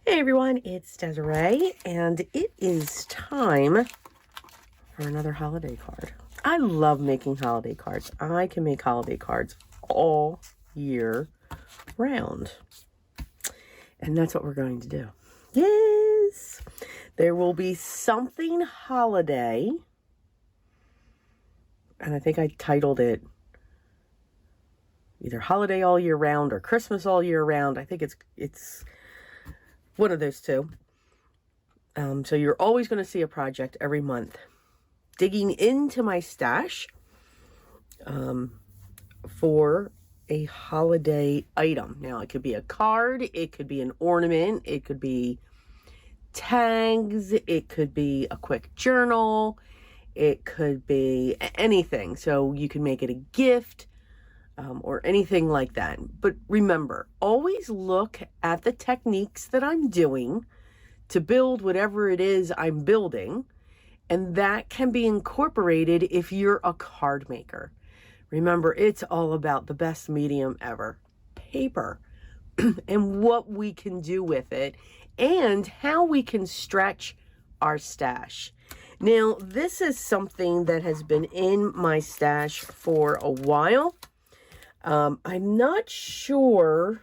Hey everyone, it's Desiree, and it is time for another holiday card. I love making holiday cards. I can make holiday cards all year round. And that's what we're going to do. Yes! There will be something holiday, and I think I titled it either Holiday All Year Round or Christmas All Year Round. I think it's one of those two. So you're always going to see a project every month. Digging into my stash for a holiday item. Now, it could be a card, it could be an ornament, it could be tags, it could be a quick journal, it could be anything. So you can make it a gift or anything like that. But remember, always look at the techniques that I'm doing to build whatever it is I'm building, and that can be incorporated if you're a card maker. Remember, it's all about the best medium ever, paper, and what we can do with it and how we can stretch our stash. Now, this is something that has been in my stash for a while. I'm not sure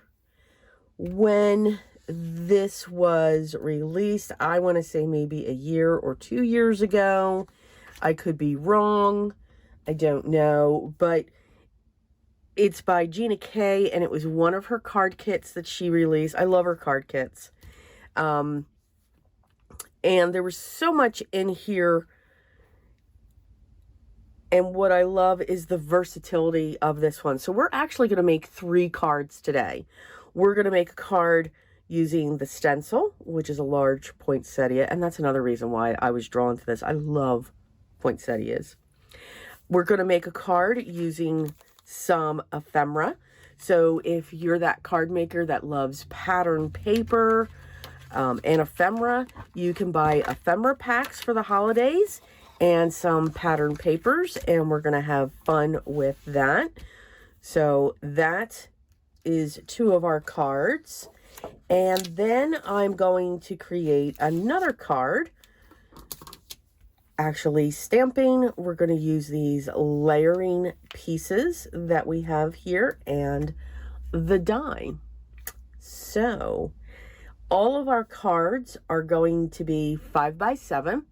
when this was released. I want to say maybe a year or 2 years ago. I could be wrong. I don't know, but it's by Gina K, and it was one of her card kits that she released. I love her card kits. And there was so much in here. And what I love is the versatility of this one. So we're actually going to make 3 cards today. We're going to make a card using the stencil, which is a large poinsettia. And that's another reason why I was drawn to this. I love poinsettias. We're going to make a card using some ephemera. So if you're that card maker that loves pattern paper and ephemera, you can buy ephemera packs for the holidays and some pattern papers, and we're going to have fun with that. So that is 2 of our cards. And then I'm going to create another card. Actually, stamping, we're going to use these layering pieces that we have here and the die. So all of our cards are going to be 5 by 7.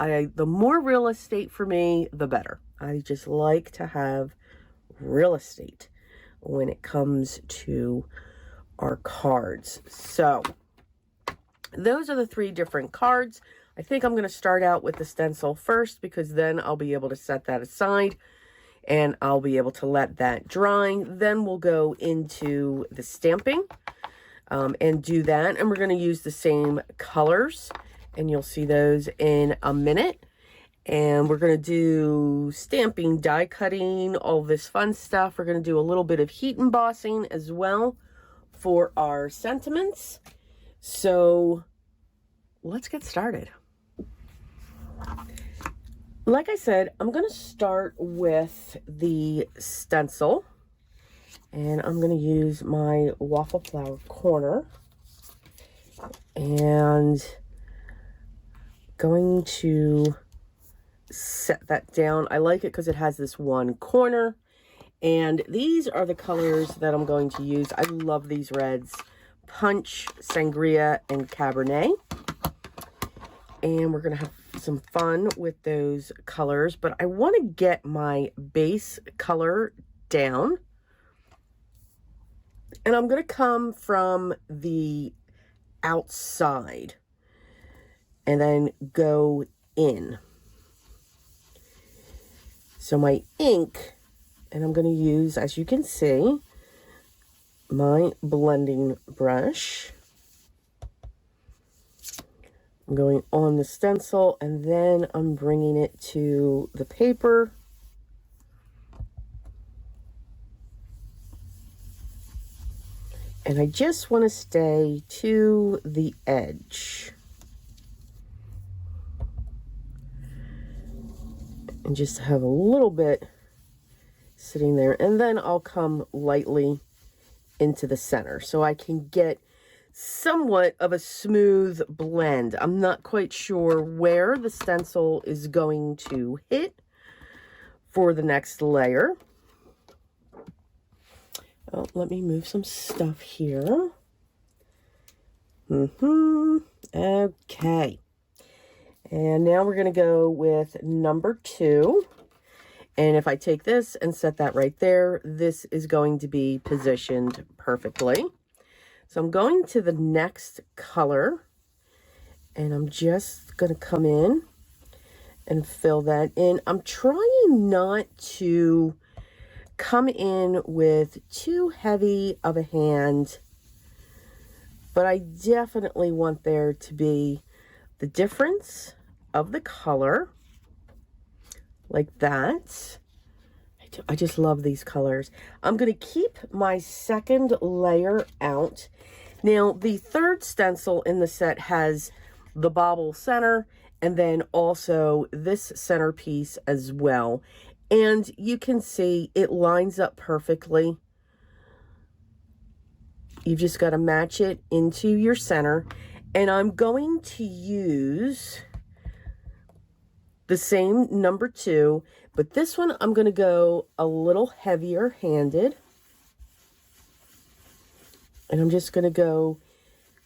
The more real estate for me, the better. I just like to have real estate when it comes to our cards. So those are the 3 different cards. I think I'm going to start out with the stencil first, because then I'll be able to set that aside and I'll be able to let that dry. Then we'll go into the stamping and do that. And we're going to use the same colors, and you'll see those in a minute. And we're going to do stamping, die cutting, all this fun stuff. We're going to do a little bit of heat embossing as well for our sentiments. So let's get started. Like I said, I'm going to start with the stencil, and I'm going to use my waffle flower corner and going to set that down. I like it because it has this one corner, and these are the colors that I'm going to use. I love these reds: Punch, Sangria, and Cabernet. And we're going to have some fun with those colors, but I want to get my base color down. And I'm going to come from the outside and then go in. So my ink, and I'm going to use, as you can see, my blending brush. I'm going on the stencil, and then I'm bringing it to the paper. And I just want to stay to the edge. And just have a little bit sitting there. And then I'll come lightly into the center so I can get somewhat of a smooth blend. I'm not quite sure where the stencil is going to hit for the next layer. Oh, let me move some stuff here. Okay. And now we're going to go with number 2. And if I take this and set that right there, this is going to be positioned perfectly. So I'm going to the next color, and I'm just going to come in and fill that in. I'm trying not to come in with too heavy of a hand, but I definitely want there to be the difference of the color, like that. I just love these colors. I'm going to keep my second layer out. Now, the third stencil in the set has the bobble center and then also this centerpiece as well. And you can see it lines up perfectly. You've just got to match it into your center. And I'm going to use the same number 2, but this one I'm going to go a little heavier handed. And I'm just going to go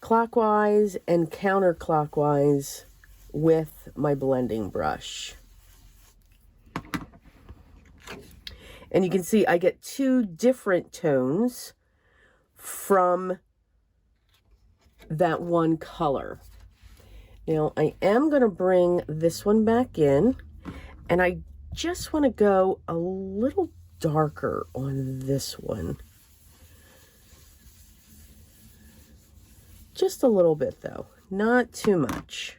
clockwise and counterclockwise with my blending brush. And you can see I get 2 different tones from that one color. Now, I am going to bring this one back in, and I just want to go a little darker on this one. Just a little bit, though. Not too much.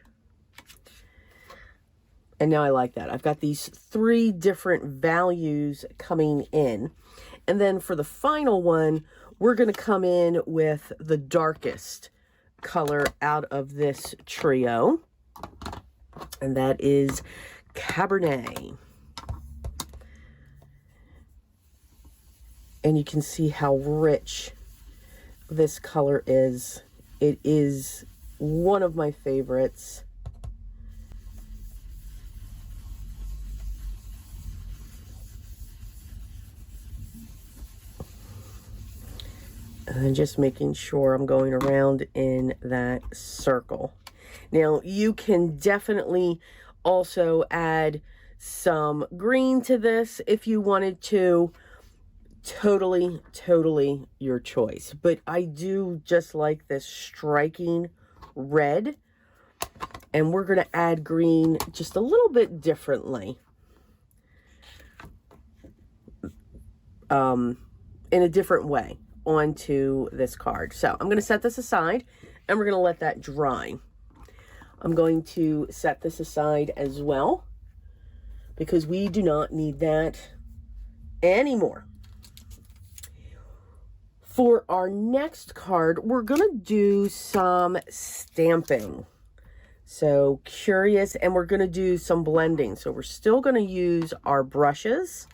And now I like that. I've got these 3 different values coming in. And then for the final one, we're going to come in with the darkest color out of this trio, and that is Cabernet. And you can see how rich this color is. It is one of my favorites. And just making sure I'm going around in that circle. Now, you can definitely also add some green to this if you wanted to. Totally your choice. But I do just like this striking red. And we're going to add green just a little bit differently. In a different way onto this card. So I'm going to set this aside and we're going to let that dry. I'm going to set this aside as well because we do not need that anymore. For our next card, we're going to do some stamping. So curious, and we're going to do some blending. So we're still going to use our brushes.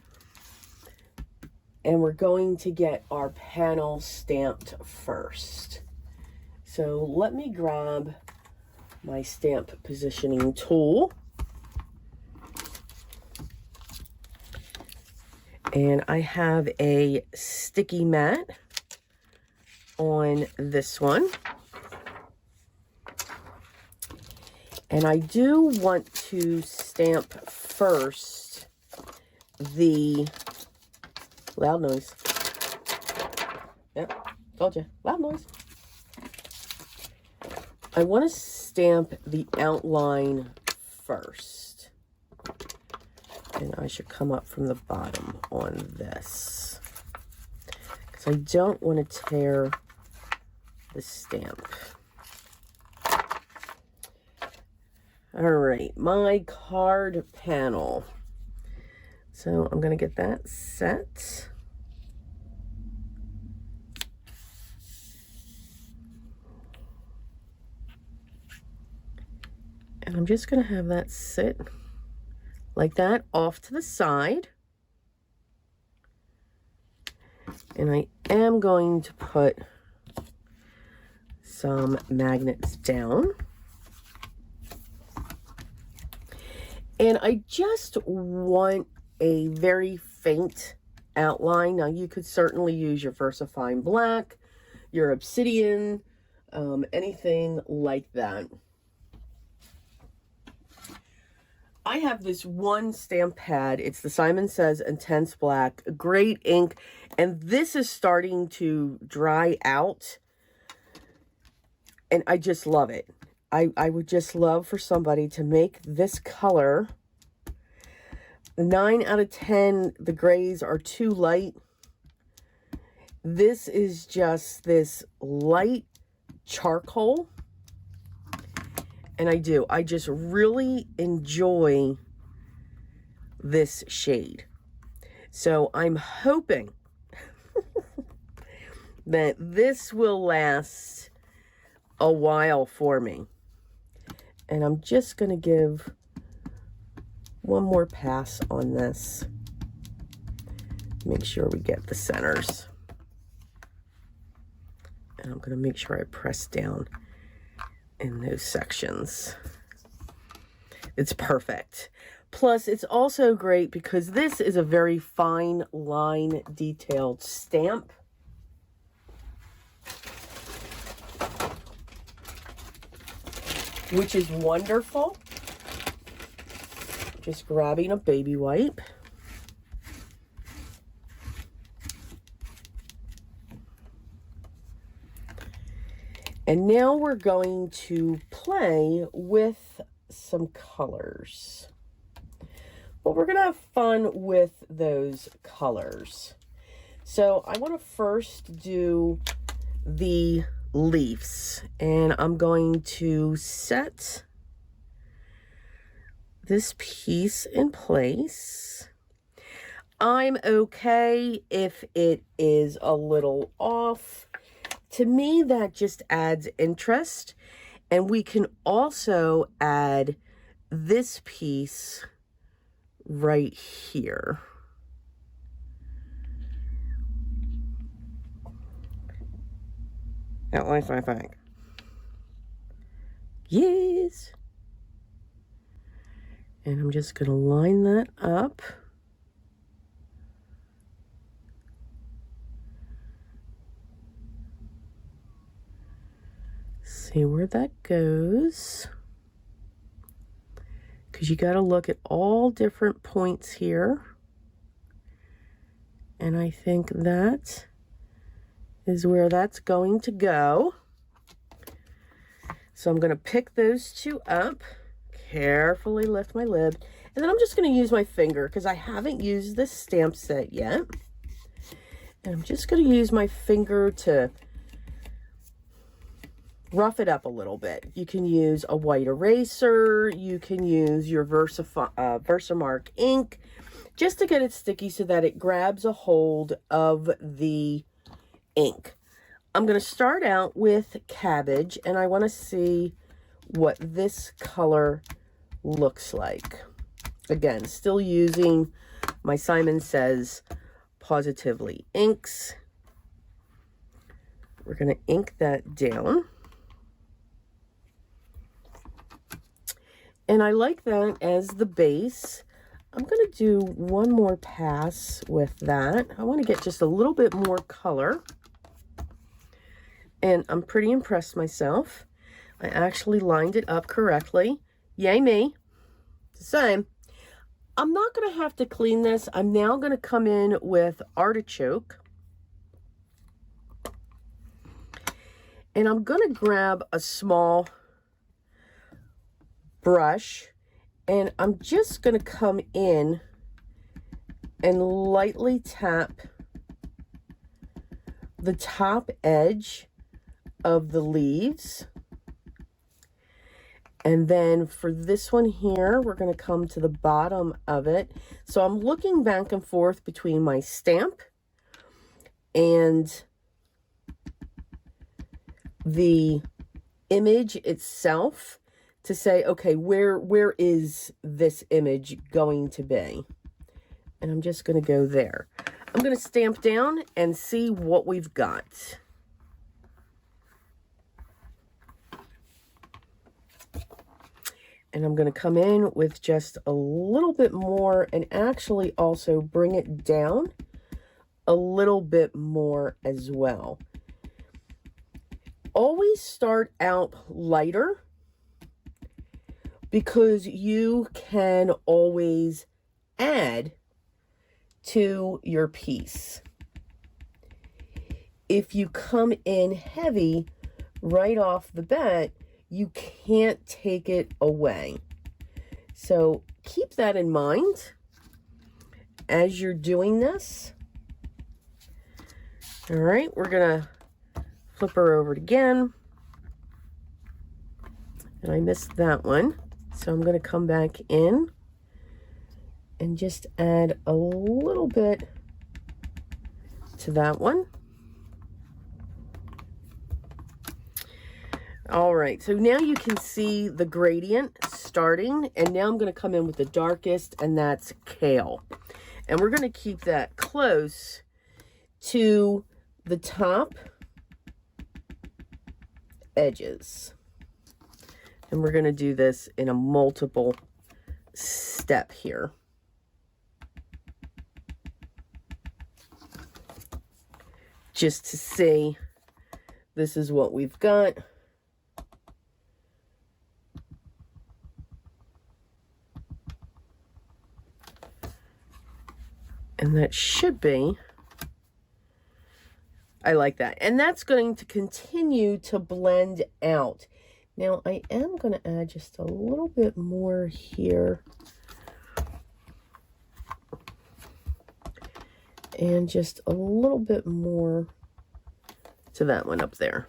And we're going to get our panel stamped first. So let me grab my stamp positioning tool. And I have a sticky mat on this one. And I do want to stamp first the loud noise. Yep, told you, loud noise. I want to stamp the outline first. And I should come up from the bottom on this, because I don't want to tear the stamp. All right, my card panel. So I'm going to get that set. And I'm just going to have that sit like that off to the side. And I am going to put some magnets down. And I just want a very faint outline. Now you could certainly use your VersaFine Black, your Obsidian, anything like that. I have this one stamp pad. It's the Simon Says Intense Black, great ink, and this is starting to dry out, and I just love it. I would just love for somebody to make this color. 9 out of 10, the grays are too light. This is just this light charcoal. And I just really enjoy this shade. So I'm hoping that this will last a while for me. And I'm just going to give one more pass on this. Make sure we get the centers. And I'm going to make sure I press down in those sections. It's perfect. Plus, it's also great because this is a very fine line detailed stamp. Which is wonderful. Just grabbing a baby wipe. And now we're going to play with some colors. But we're going to have fun with those colors. So I want to first do the leaves. And I'm going to set this piece in place. I'm okay if it is a little off. To me, that just adds interest. And we can also add this piece right here. At least I think. Yes. And I'm just going to line that up. See where that goes. Because you got to look at all different points here. And I think that is where that's going to go. So I'm going to pick those two up, carefully lift my lid, and then I'm just going to use my finger because I haven't used this stamp set yet. And I'm just going to use my finger to rough it up a little bit. You can use a white eraser, you can use your Versamark ink just to get it sticky so that it grabs a hold of the ink. I'm going to start out with cabbage, and I want to see what this color looks like. Again, still using my Simon Says Positively inks. We're going to ink that down. And I like that as the base. I'm going to do one more pass with that. I want to get just a little bit more color. And I'm pretty impressed myself. I actually lined it up correctly. Yay me. It's the same. I'm not going to have to clean this. I'm now going to come in with artichoke. And I'm going to grab a small brush. And I'm just going to come in and lightly tap the top edge of the leaves. And then for this one here, we're going to come to the bottom of it. So I'm looking back and forth between my stamp and the image itself to say, okay, where is this image going to be? And I'm just going to go there. I'm going to stamp down and see what we've got. And I'm going to come in with just a little bit more and actually also bring it down a little bit more as well. Always start out lighter because you can always add to your piece. If you come in heavy right off the bat, you can't take it away. So keep that in mind as you're doing this. All right, we're gonna flip her over again. And I missed that one. So I'm gonna come back in and just add a little bit to that one. All right, so now you can see the gradient starting, and now I'm going to come in with the darkest, and that's Kale. And we're going to keep that close to the top edges. And we're going to do this in a multiple step here. Just to see, this is what we've got. And that should be, I like that. And that's going to continue to blend out. Now I am going to add just a little bit more here. And just a little bit more to that one up there.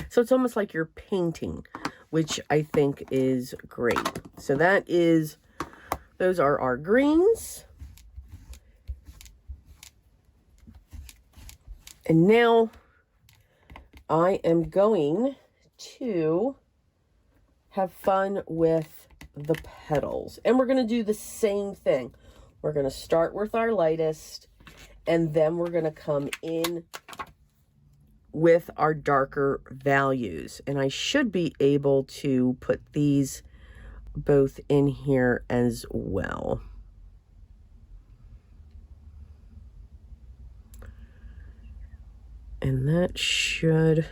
So it's almost like you're painting, which I think is great. So that is, those are our greens. And now I am going to have fun with the petals. And we're going to do the same thing. We're going to start with our lightest, and then we're going to come in with our darker values. And I should be able to put these both in here as well. And that should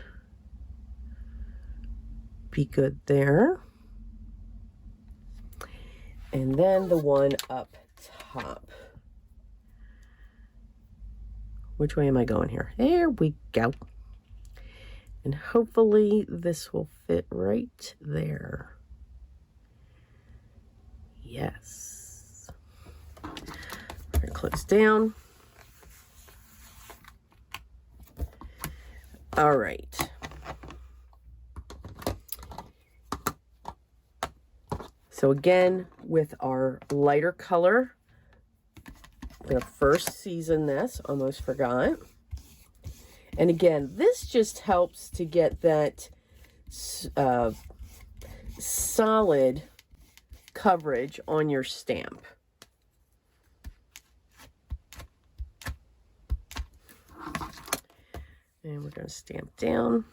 be good there. And then the one up top. Which way am I going here? There we go. And hopefully this will fit right there. Yes. We're gonna close down. All right. So again, with our lighter color, I'm going to first season this, almost forgot. And again, this just helps to get that solid coverage on your stamp. And we're going to stamp down.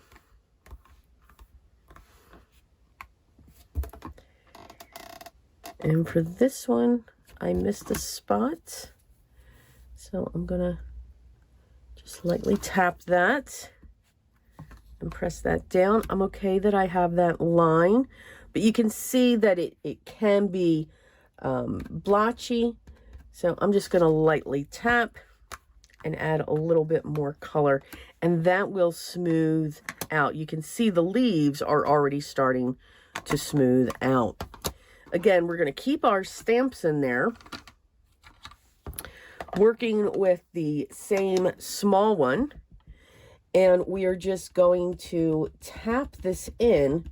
And for this one, I missed a spot. So I'm going to just lightly tap that and press that down. I'm okay that I have that line, but you can see that it can be blotchy. So I'm just going to lightly tap and add a little bit more color, and that will smooth out. You can see the leaves are already starting to smooth out. Again, we're going to keep our stamps in there, working with the same small one, and we are just going to tap this in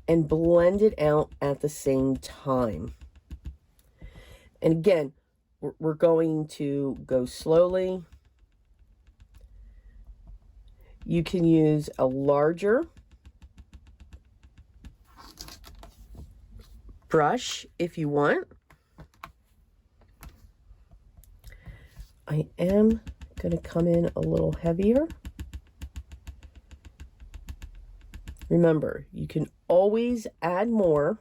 and blend it out at the same time. And again, we're going to go slowly. You can use a larger brush if you want. I am going to come in a little heavier. Remember, you can always add more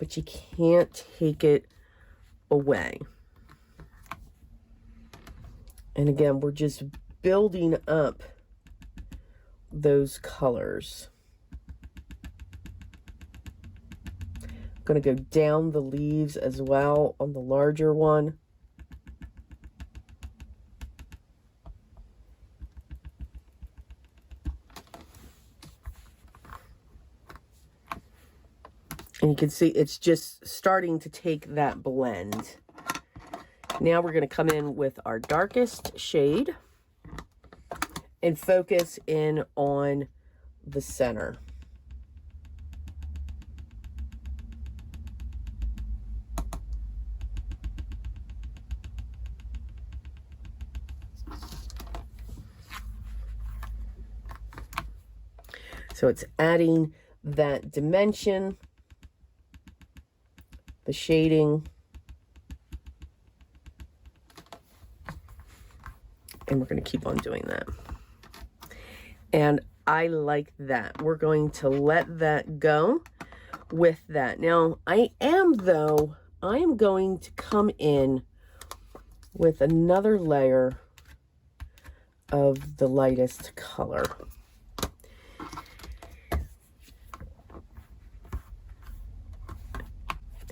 but you can't take it away. And again, we're just building up those colors. I'm going to go down the leaves as well on the larger one. And you can see it's just starting to take that blend. Now we're going to come in with our darkest shade and focus in on the center. So it's adding that dimension, the shading, and we're going to keep on doing that. And I like that. We're going to let that go with that. Now, I am going to come in with another layer of the lightest color.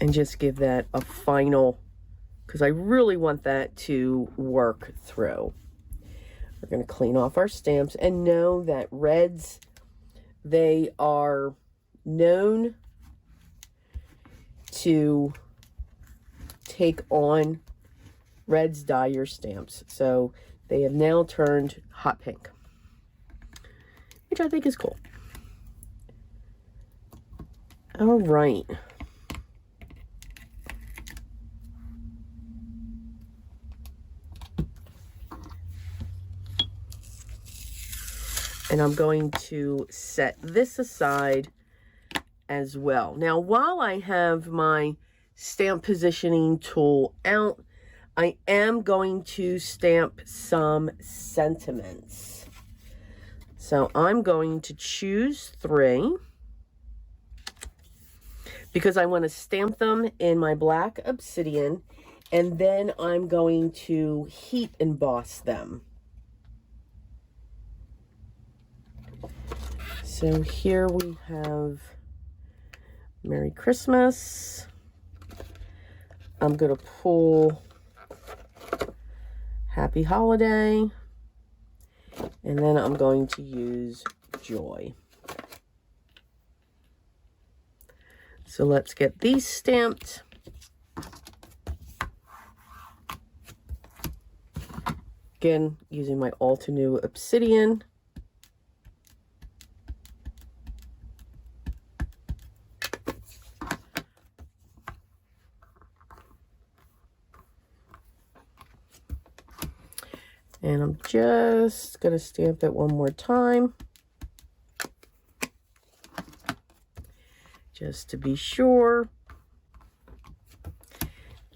And just give that a final, because I really want that to work through. We're going to clean off our stamps and know that reds, they are known to take on, reds dye your stamps. So they have now turned hot pink, which I think is cool. All right. And I'm going to set this aside as well. Now, while I have my stamp positioning tool out, I am going to stamp some sentiments. So I'm going to choose 3 because I want to stamp them in my black obsidian, and then I'm going to heat emboss them. So here we have Merry Christmas. I'm going to pull Happy Holiday. And then I'm going to use Joy. So let's get these stamped. Again, using my Altenew Obsidian. And I'm just going to stamp that one more time, just to be sure.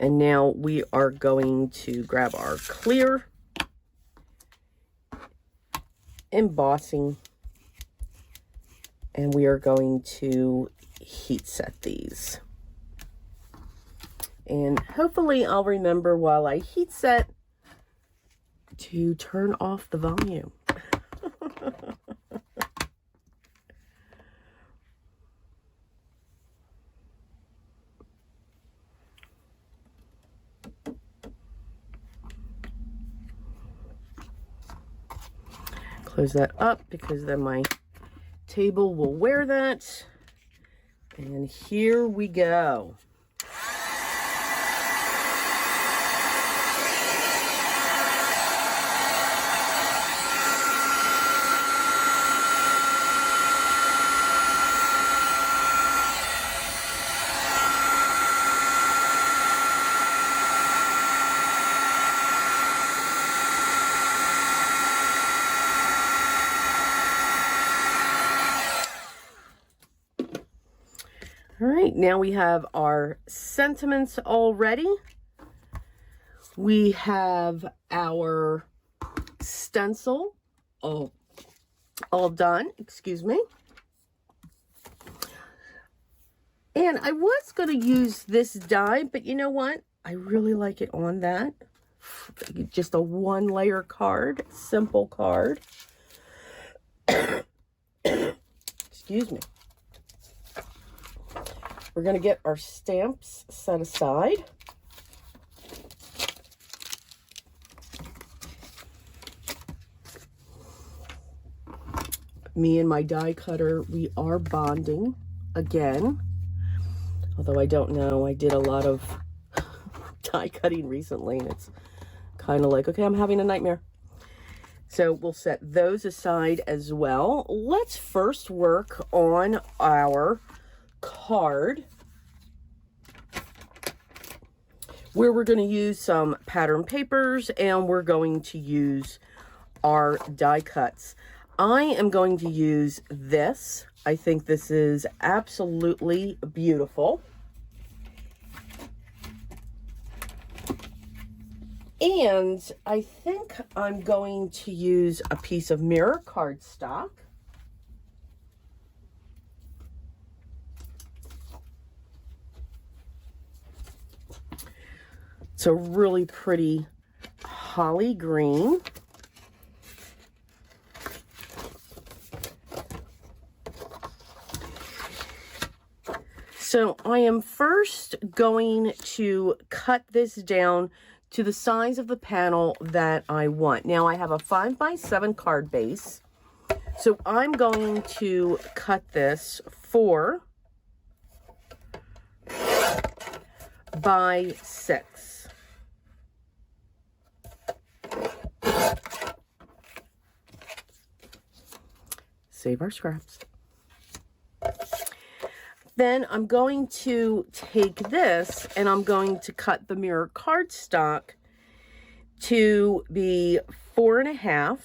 And now we are going to grab our clear embossing, and we are going to heat set these. And hopefully I'll remember while I heat set to turn off the volume. Close that up because then my table will wear that. And here we go. All right, now we have our sentiments all ready. We have our stencil all done, excuse me. And I was going to use this die, but you know what? I really like it on that. Just a one layer card, simple card. Excuse me. We're going to get our stamps set aside. Me and my die cutter, we are bonding again. Although I don't know, I did a lot of die cutting recently, and it's kind of like, okay, I'm having a nightmare. So we'll set those aside as well. Let's first work on our card, where we're going to use some pattern papers, and we're going to use our die cuts. I am going to use this. I think this is absolutely beautiful. And I think I'm going to use a piece of mirror cardstock. It's a really pretty holly green. So I am first going to cut this down to the size of the panel that I want. Now I have a 5x7 card base. So I'm going to cut this 4 by 6. Save our scraps. Then I'm going to take this and I'm going to cut the mirror cardstock to be 4.5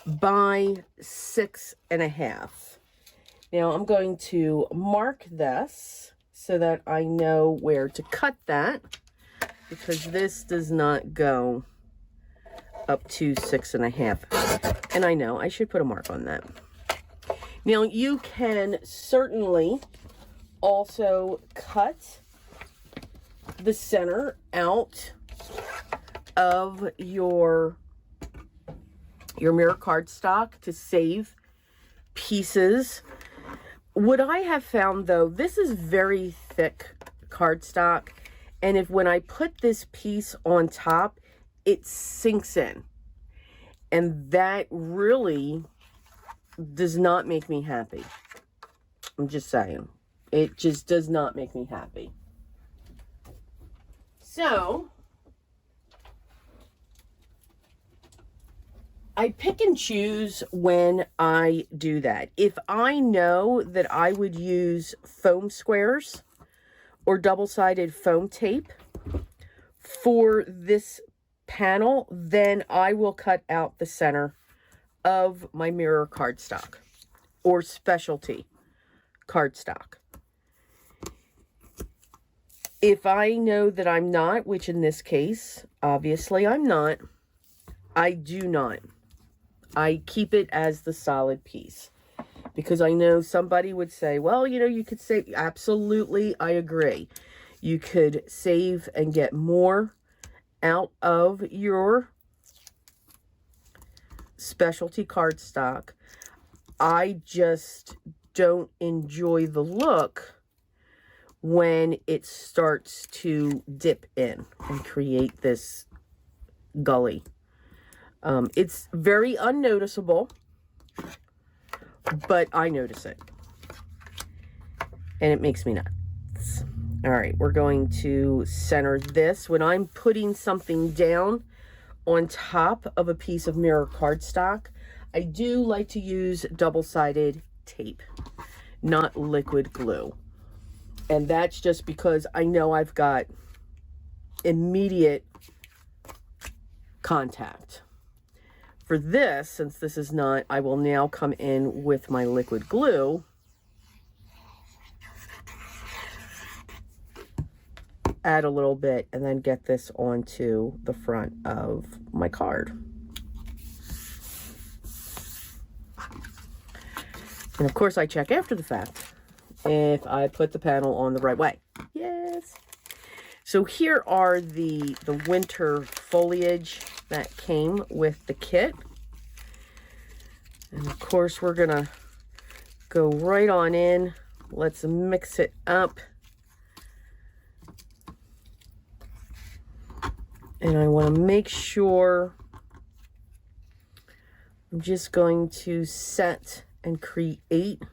by 6.5. Now I'm going to mark this so that I know where to cut that, because this does not go up to 6.5. And I know I should put a mark on that. Now you can certainly also cut the center out of your mirror cardstock to save pieces. What I have found though, this is very thick cardstock, and if when I put this piece on top, it sinks in, and that really does not make me happy. I'm just saying, it just does not make me happy. So I pick and choose when I do that. If I know that I would use foam squares or double-sided foam tape for this panel, then I will cut out the center of my mirror cardstock or specialty cardstock. If I know that I'm not, which in this case, obviously I'm not, I do not. I keep it as the solid piece, because I know somebody would say, well, you know, you could save. Absolutely, I agree. You could save and get more out of your specialty cardstock. I just don't enjoy the look when it starts to dip in and create this gully. It's very unnoticeable, but I notice it, and it makes me nuts. All right, we're going to center this. When I'm putting something down on top of a piece of mirror cardstock, I do like to use double-sided tape, not liquid glue. And that's just because I know I've got immediate contact. For this, since this is not, I will now come in with my liquid glue. Add a little bit and then get this onto the front of my card. And of course I check after the fact if I put the panel on the right way. Yes. So here are the winter foliage that came with the kit. And of course we're gonna go right on in. Let's mix it up. And I want to make sure I'm just going to set and create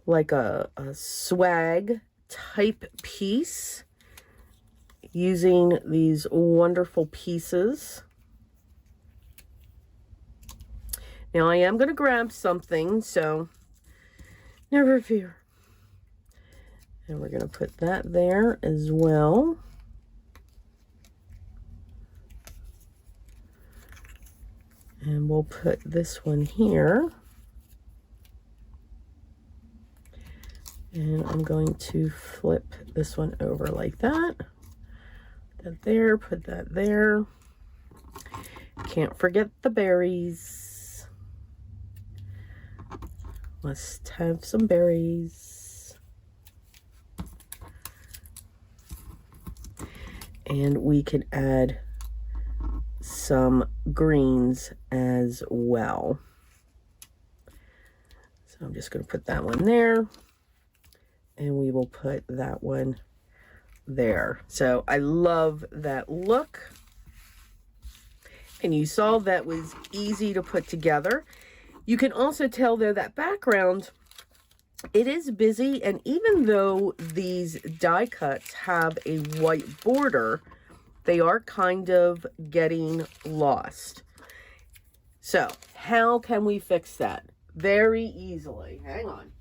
like a swag type piece using these wonderful pieces. Now I am going to grab something, so never fear. And we're going to put that there as well. And we'll put this one here. And I'm going to flip this one over like that. Put that there, put that there. Can't forget the berries. Must have some berries. And we can add some greens as well. So I'm just going to put that one there, and we will put that one there. So I love that look. And you saw that was easy to put together. You can also tell though that background, it is busy, and even though these die cuts have a white border, they are kind of getting lost. So how can we fix that? Very easily. Hang on.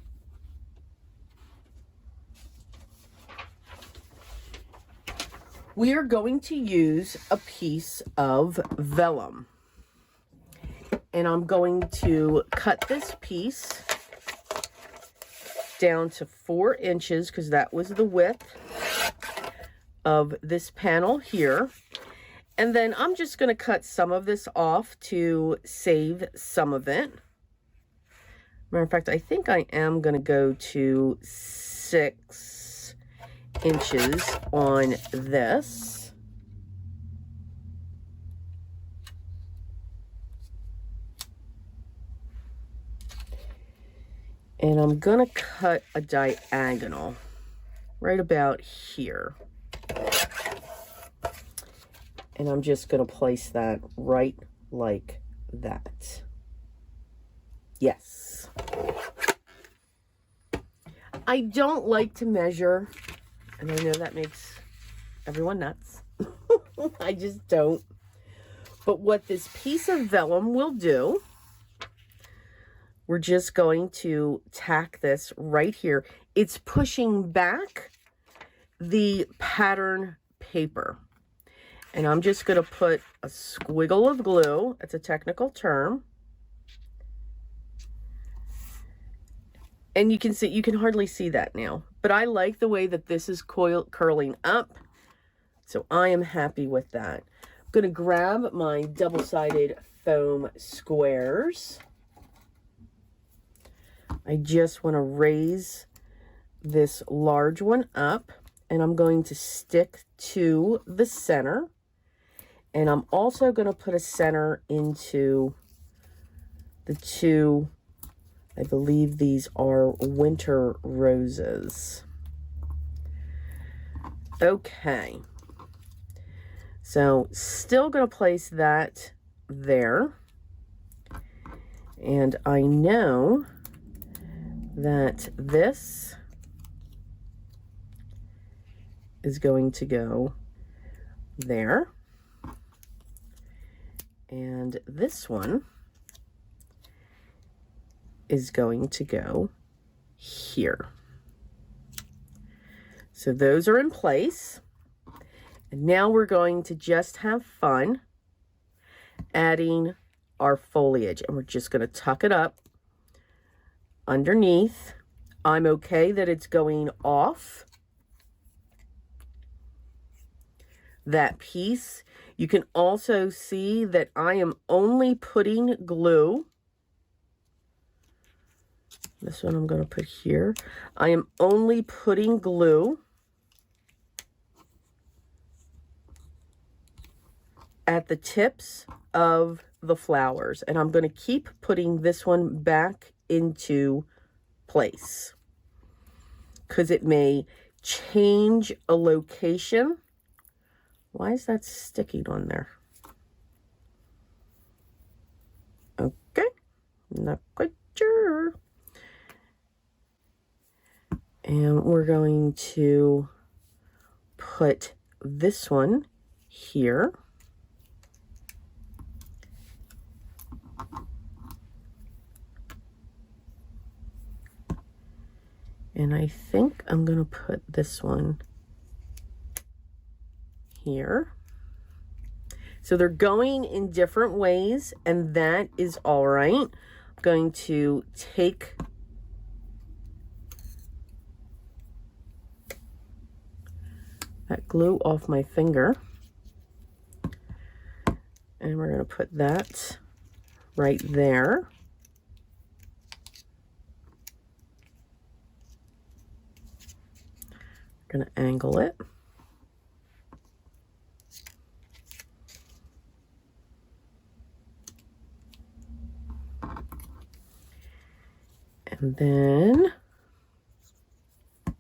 We are going to use a piece of vellum. And I'm going to cut this piece down to 4 inches because that was the width of this panel here. And then I'm just going to cut some of this off to save some of it. Matter of fact, I think I am going to go to 6 inches on this. And I'm going to cut a diagonal right about here. And I'm just going to place that right like that. Yes. I don't like to measure, and I know that makes everyone nuts. I just don't. But what this piece of vellum will do, we're just going to tack this right here. It's pushing back the pattern paper. And I'm just going to put a squiggle of glue. It's a technical term. And you can see, you can hardly see that now. But I like the way that this is curling up. So I am happy with that. I'm going to grab my double-sided foam squares. I just want to raise this large one up. And I'm going to stick to the center. And I'm also going to put a center into the 2, I believe these are winter roses. Okay. So still going to place that there. And I know that this is going to go there. And this one is going to go here. So those are in place. And now we're going to just have fun adding our foliage. And we're just going to tuck it up underneath. I'm okay that it's going off that piece. You can also see that I am only putting glue This one I'm going to put here. I am only putting glue at the tips of the flowers, and I'm going to keep putting this one back into place because it may change a location. Why is that sticking on there? Okay, not quite sure. And we're going to put this one here. And I think I'm going to put this one here. So they're going in different ways, and that is all right. I'm going to take that glue off my finger, and we're going to put that right there. We're going to angle it. And then we're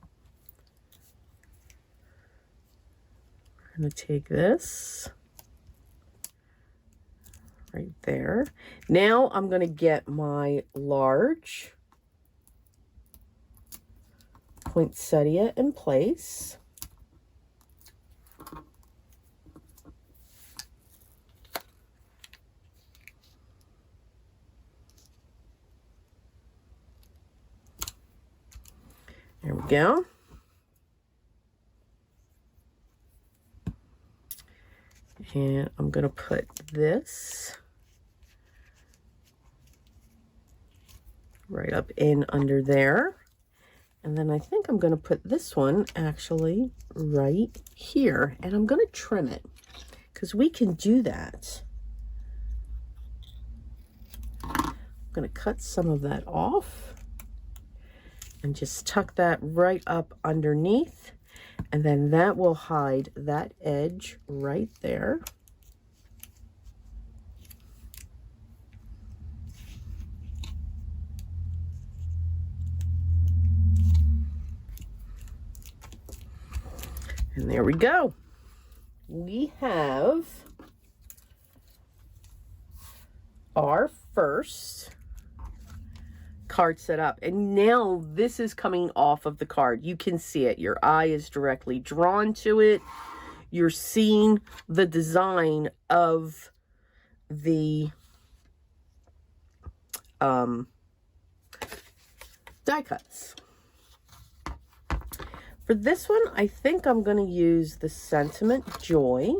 going to take this right there. Now I'm going to get my large poinsettia in place. There we go. And I'm going to put this right up in under there. And then I think I'm going to put this one actually right here. And I'm going to trim it because we can do that. I'm going to cut some of that off and just tuck that right up underneath. And then that will hide that edge right there. And there we go. We have our first card set up, and now this is coming off of the card. You can see it. Your eye is directly drawn to it. You're seeing the design of the die cuts. For this one, I think I'm going to use the Sentiment Joy.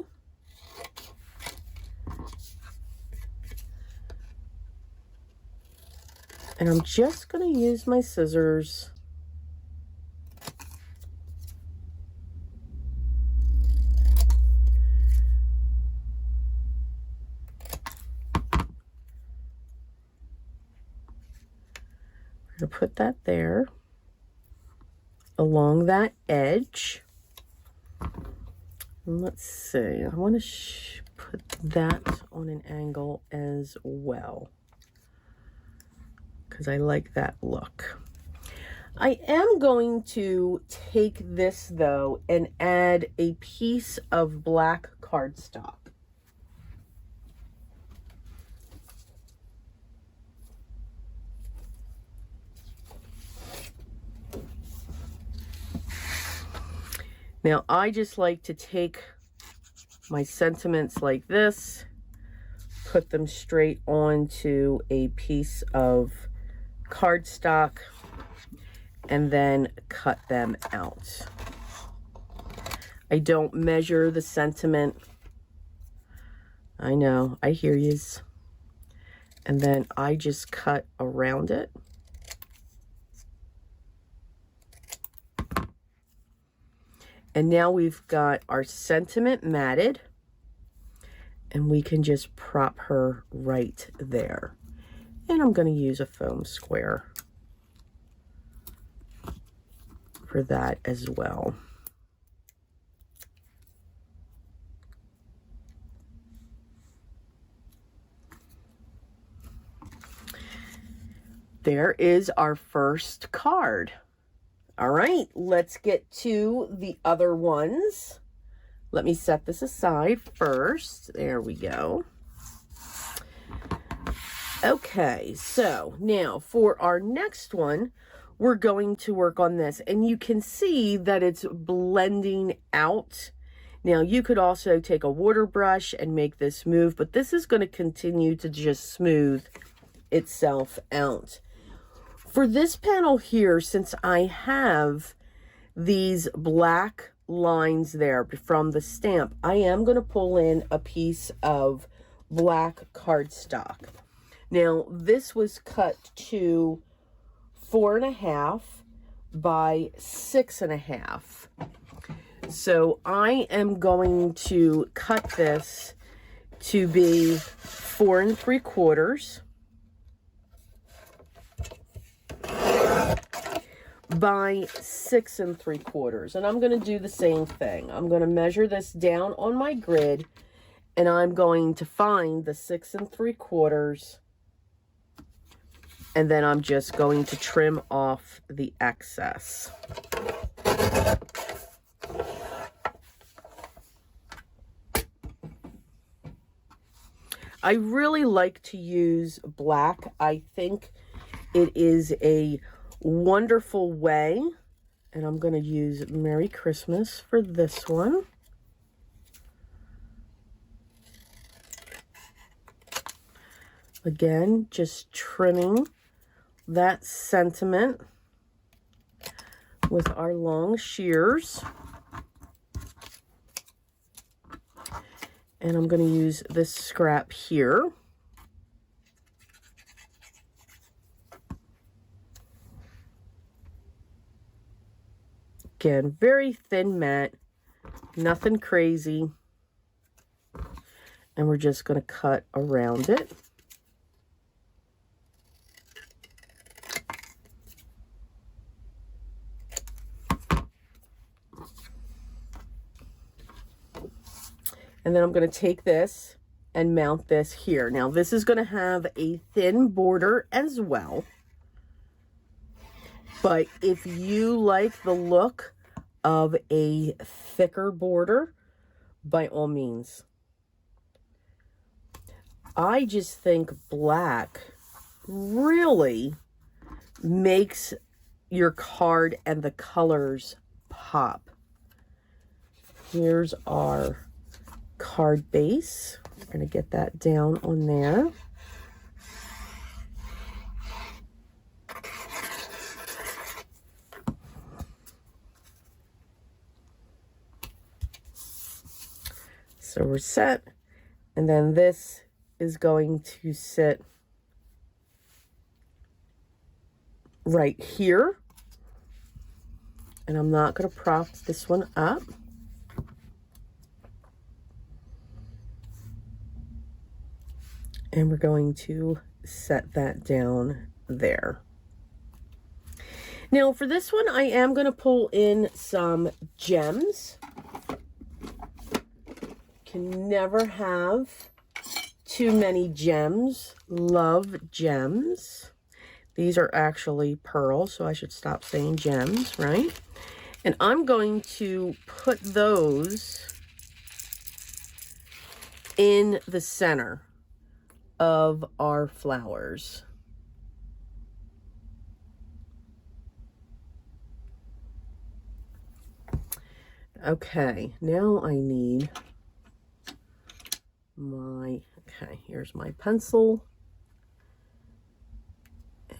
And I'm just going to use my scissors I'm going to put that there along that edge. And let's see, I want to put that on an angle as well, because I like that look. I am going to take this though and add a piece of black cardstock. Now I just like to take my sentiments like this, put them straight onto a piece of cardstock, and then cut them out. I don't measure the sentiment. I know, I hear yous. And then I just cut around it. And now we've got our sentiment matted, and we can just prop her right there. And I'm going to use a foam square. for that as well. There is our first card. All right, let's get to the other ones. Let me set this aside first. There we go. Okay, so now for our next one, we're going to work on this. And you can see that it's blending out. Now, you could also take a water brush and make this move, but this is going to continue to just smooth itself out. For this panel here, since I have these black lines there from the stamp, I am going to pull in a piece of black cardstock. Now, this was cut to 4.5 by 6.5. So I am going to cut this to be 4 3/4 by 6 3/4. And I'm going to do the same thing. I'm going to measure this down on my grid, and I'm going to find the 6 3/4, and then I'm just going to trim off the excess. I really like to use black. I think it is a wonderful way, and I'm going to use Merry Christmas for this one. Again, just trimming that sentiment with our long shears. And I'm going to use this scrap here. Again, very thin mat, nothing crazy. And we're just going to cut around it. And then I'm going to take this and mount this here. Now, this is going to have a thin border as well. But if you like the look of a thicker border, by all means. I just think black really makes your card and the colors pop. Here's our card base. We're going to get that down on there. So we're set, and then this is going to sit right here, and I'm not going to prop this one up. And we're going to set that down there. Now for this one, I am going to pull in some gems. Can never have too many gems. Love gems. These are actually pearls, so I should stop saying gems, right? And I'm going to put those in the center of our flowers. Okay, now I need my, okay, here's my pencil.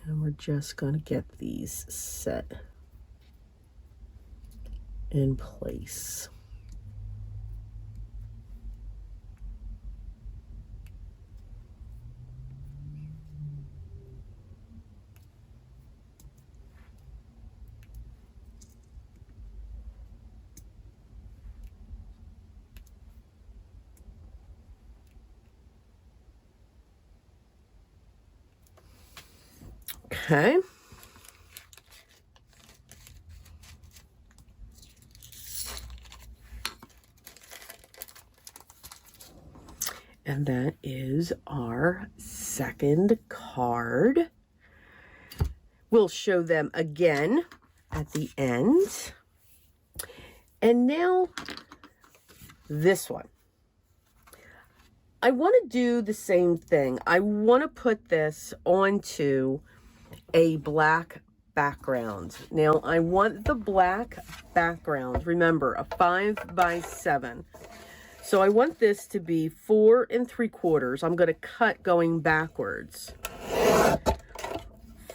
And we're just going to get these set in place. Okay. And that is our second card. We'll show them again at the end. And now this one. I want to do the same thing. I want to put this onto a black background. Now I want the black background, remember, a 5x7. So I want this to be 4 3/4. I'm going to cut going backwards.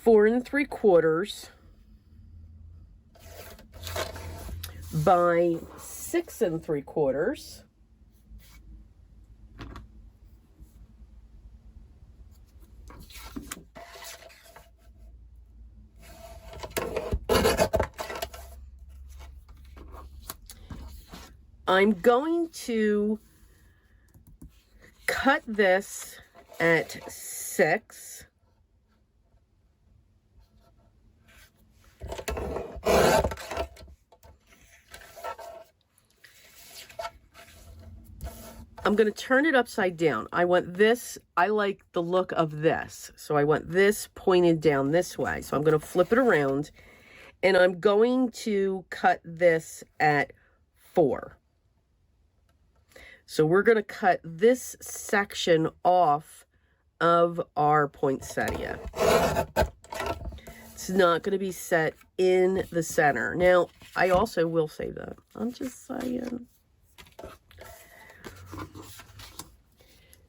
4 3/4 by 6 3/4. I'm going to cut this at 6. I'm going to turn it upside down. I want this, I like the look of this. So I want this pointed down this way. So I'm going to flip it around and I'm going to cut this at 4. So we're going to cut this section off of our poinsettia. It's not going to be set in the center. Now, I also will say that. I'm just saying.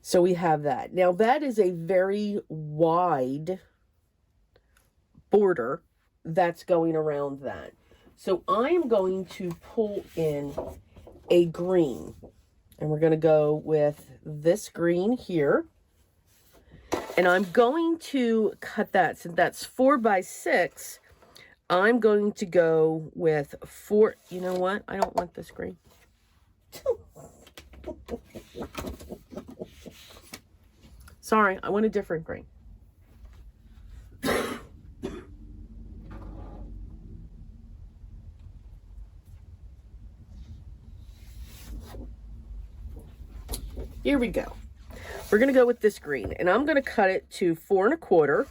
So we have that. Now, that is a very wide border that's going around that. So I'm going to pull in a green. And we're going to go with this green here. And I'm going to cut that. So that's 4x6. I'm going to go with 4. You know what? I don't want this green. Sorry, I want a different green. Here we go. We're going to go with this green, and I'm going to cut it to 4 1/4.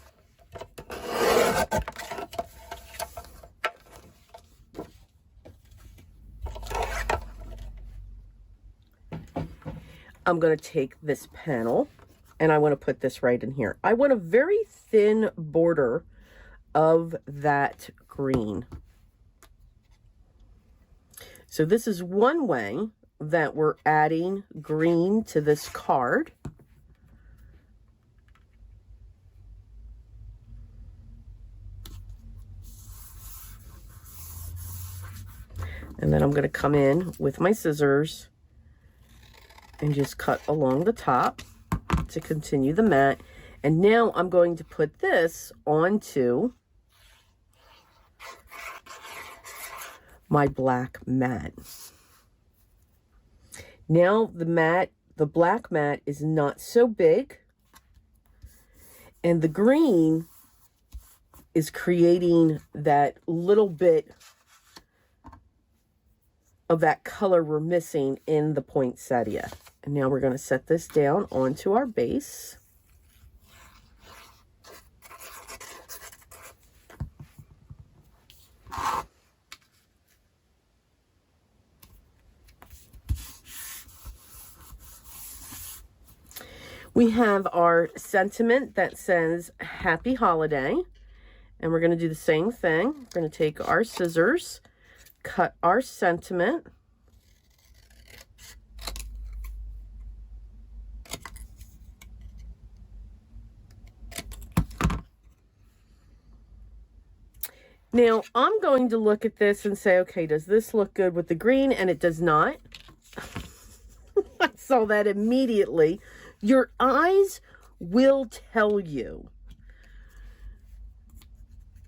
I'm going to take this panel, and I want to put this right in here. I want a very thin border of that green. So this is one way that we're adding green to this card. And then I'm going to come in with my scissors and just cut along the top to continue the mat. And now I'm going to put this onto my black mat. Now the black mat is not so big, and the green is creating that little bit of that color we're missing in the poinsettia. And now we're going to set this down onto our base. We have our sentiment that says Happy Holiday, and we're going to do the same thing. We're going to take our scissors, cut our sentiment, now I'm going to look at this and say, okay, does this look good with the green? And it does not. I saw that immediately. Your eyes will tell you.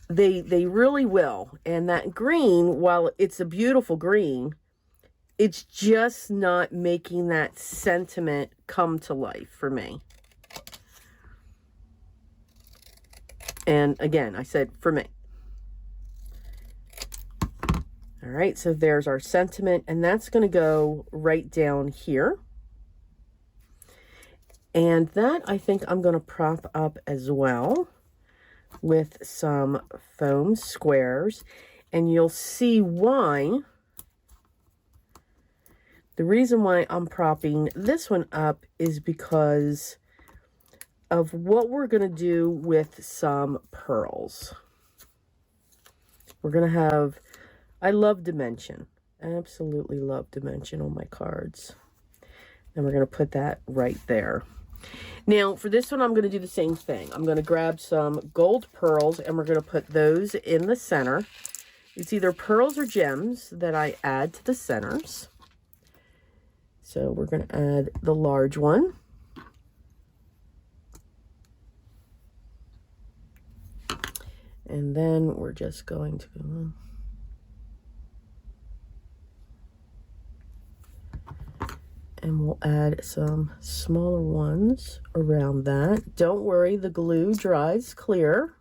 They really will. And that green, while it's a beautiful green, it's just not making that sentiment come to life for me. And again, I said for me. All right, so there's our sentiment, and that's going to go right down here. And that I think I'm going to prop up as well with some foam squares. And you'll see why. The reason why I'm propping this one up is because of what we're going to do with some pearls. We're going to have, I love dimension. Absolutely love dimension on my cards. And we're going to put that right there. Now, for this one, I'm going to do the same thing. I'm going to grab some gold pearls, and we're going to put those in the center. It's either pearls or gems that I add to the centers. So we're going to add the large one. And then we're just going to go and we'll add some smaller ones around that. Don't worry, the glue dries clear.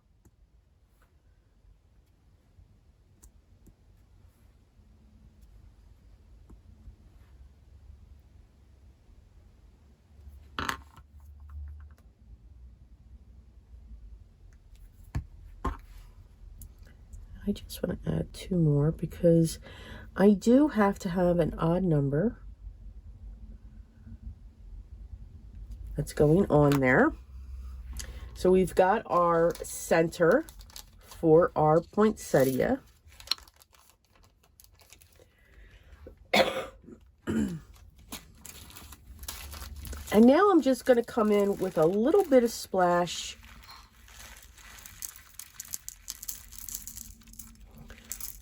I just want to add 2 more because I do have to have an odd number that's going on there. So we've got our center for our poinsettia. And now I'm just going to come in with a little bit of splash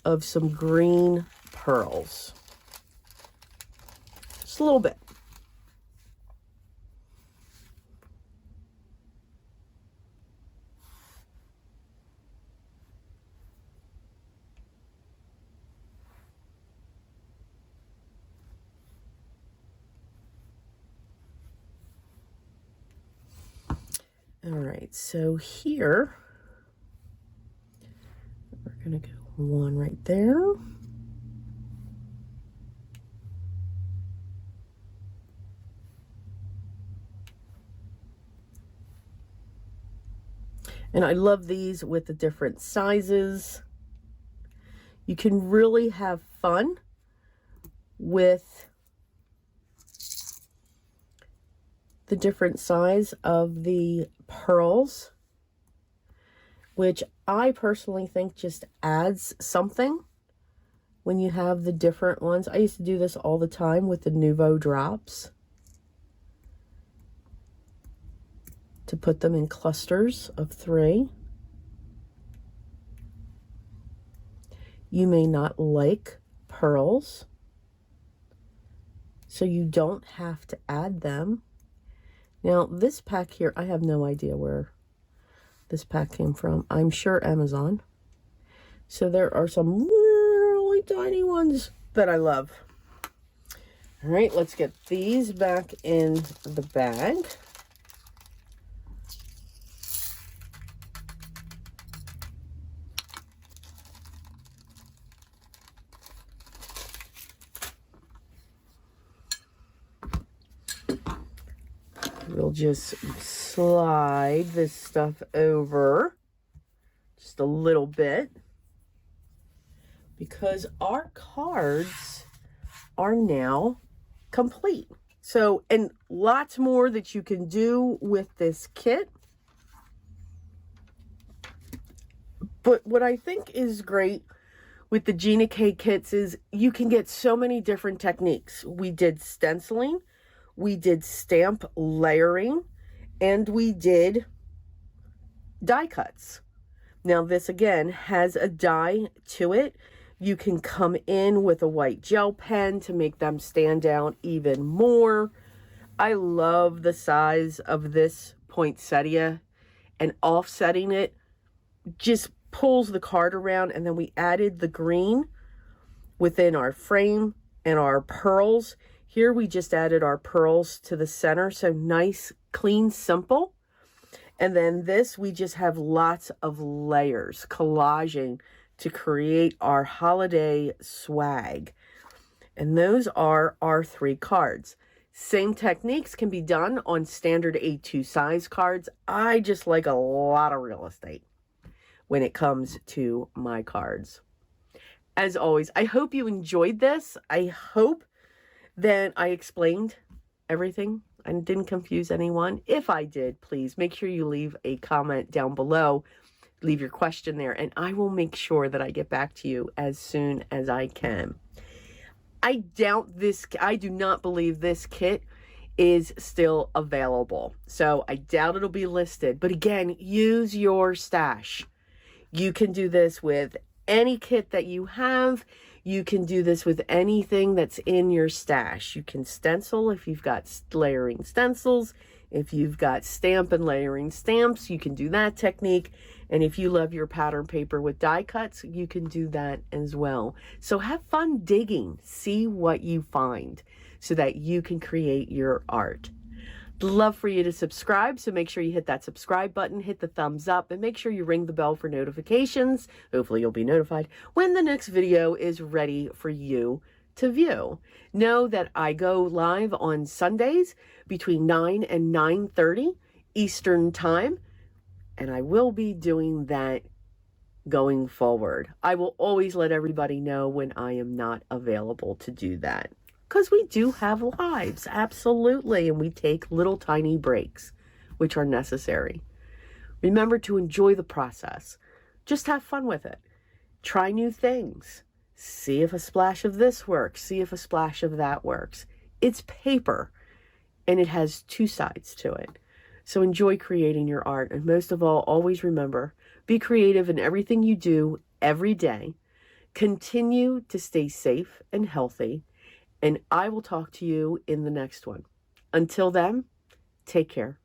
of some green pearls. Just a little bit. All right, so here we're going to go 1 right there. And I love these with the different sizes. You can really have fun with the different size of the pearls, which I personally think just adds something when you have the different ones. I used to do this all the time with the Nouveau drops, to put them in clusters of 3. You may not like pearls, so you don't have to add them. Now, this pack here, I have no idea where this pack came from. I'm sure Amazon. So there are some really tiny ones that I love. All right, let's get these back in the bag. We'll just slide this stuff over just a little bit because our cards are now complete. So, and lots more that you can do with this kit. But what I think is great with the Gina K kits is you can get so many different techniques. We did stenciling, we did stamp layering, and we did die cuts. Now this again has a die to it. You can come in with a white gel pen to make them stand out even more. I love the size of this poinsettia, and offsetting it just pulls the card around. And then we added the green within our frame and our pearls. Here we just added our pearls to the center, so nice, clean, simple. And then this, we just have lots of layers, collaging to create our holiday swag. And those are our 3 cards. Same techniques can be done on standard A2 size cards. I just like a lot of real estate when it comes to my cards. As always, I hope you enjoyed this. I hope that I explained everything and didn't confuse anyone. If I did, please make sure you leave a comment down below. Leave your question there, and I will make sure that I get back to you as soon as I can. I do not believe this kit is still available. So I doubt it'll be listed. But again, use your stash. You can do this with any kit that you have. You can do this with anything that's in your stash. You can stencil if you've got layering stencils. If you've got stamp and layering stamps, you can do that technique. And if you love your pattern paper with die cuts, you can do that as well. So have fun digging. See what you find so that you can create your art. Love for you to subscribe, so make sure you hit that subscribe button, hit the thumbs up, and make sure you ring the bell for notifications. Hopefully you'll be notified when the next video is ready for you to view. Know that I go live on Sundays between 9 and 9:30 Eastern Time, and I will be doing that going forward. I will always let everybody know when I am not available to do that, because we do have lives, absolutely, and we take little tiny breaks, which are necessary. Remember to enjoy the process. Just have fun with it. Try new things. See if a splash of this works. See if a splash of that works. It's paper, and it has two sides to it. So enjoy creating your art, and most of all, always remember, be creative in everything you do every day. Continue to stay safe and healthy, and I will talk to you in the next one. Until then, take care.